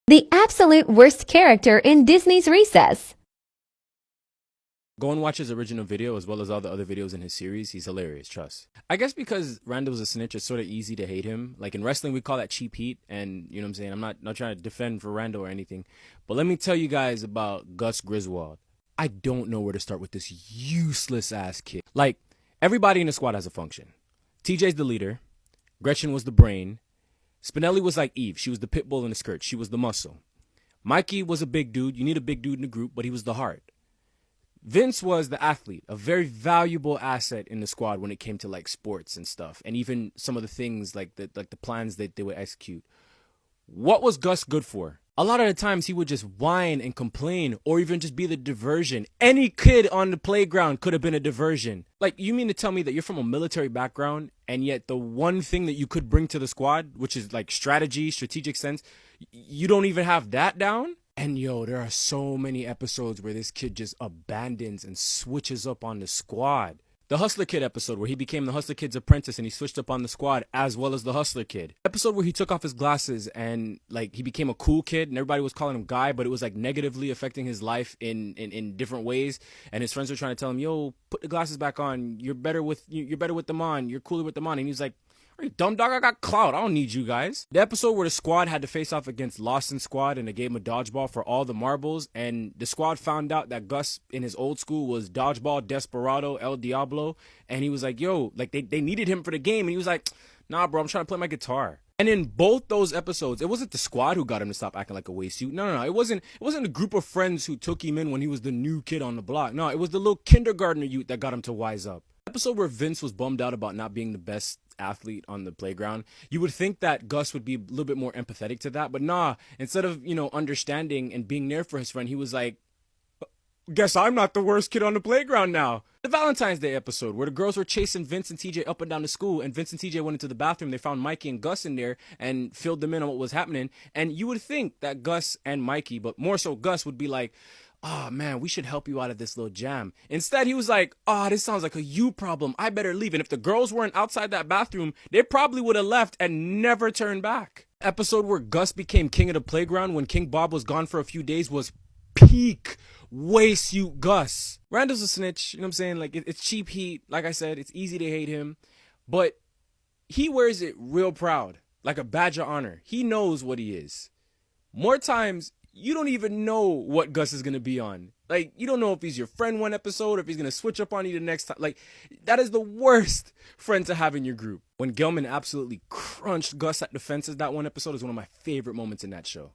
The absolute worst character in Disney's Recess. Go and watch his original video as well as all the other videos in his series. He's hilarious, trust. I guess because Randall's a snitch, it's sort of easy to hate him. Like in wrestling, we call that cheap heat. And you know what I'm saying? I'm not trying to defend for Randall or anything. But let me tell you guys about Gus Griswald. I don't know where to start with this useless ass kid. Like, everybody in the squad has a function. TJ's the leader. Gretchen was the brain. Spinelli was like Eve. She was the pit bull in the skirt. She was the muscle. Mikey was a big dude. You need a big dude in the group, but he was the heart. Vince was the athlete, a very valuable asset in the squad when it came to like sports and stuff, and even some of the things like the plans that they would execute. What was Gus good for? A lot of the times he would just whine and complain, or even just be the diversion. Any kid on the playground could have been a diversion. Like, you mean to tell me that you're from a military background, and yet the one thing that you could bring to the squad, which is like strategy, strategic sense, you don't even have that down? And yo, there are so many episodes where this kid just abandons and switches up on the squad. The Hustler Kid episode where he became the Hustler Kid's apprentice and he switched up on the squad as well as the Hustler Kid. Episode where he took off his glasses and like he became a cool kid and everybody was calling him Guy, but it was like negatively affecting his life in different ways. And his friends were trying to tell him, yo, put the glasses back on. You're better with them on. You're cooler with them on. And he's like, are you dumb, dog? I got clout. I don't need you guys. The episode where the squad had to face off against Lawson's squad in a game of dodgeball for all the marbles, and the squad found out that Gus in his old school was Dodgeball Desperado El Diablo, and he was like, yo, like they needed him for the game, and he was like, nah, bro, I'm trying to play my guitar. And in both those episodes, it wasn't the squad who got him to stop acting like a waste suit. No. It wasn't a group of friends who took him in when he was the new kid on the block. No, it was the little kindergartner youth that got him to wise up. Episode where Vince was bummed out about not being the best athlete on the playground. You would think that Gus would be a little bit more empathetic to that, but nah, instead of, understanding and being there for his friend, he was like, guess I'm not the worst kid on the playground now. The Valentine's Day episode where the girls were chasing Vince and TJ up and down the school, and Vince and TJ went into the bathroom. They found Mikey and Gus in there and filled them in on what was happening. And you would think that Gus and Mikey, but more so Gus, would be like, oh man, we should help you out of this little jam. Instead, he was like, oh, this sounds like a you problem. I better leave. And if the girls weren't outside that bathroom, they probably would have left and never turned back. Episode where Gus became king of the playground when King Bob was gone for a few days was peak waste you Gus. Randall's a snitch, you know what I'm saying? Like, it's cheap heat. Like I said, it's easy to hate him. But he wears it real proud, like a badge of honor. He knows what he is. More times, you don't even know what Gus is going to be on. Like, you don't know if he's your friend one episode or if he's going to switch up on you the next time. Like, that is the worst friend to have in your group. When Gelman absolutely crunched Gus at the fences that one episode is one of my favorite moments in that show.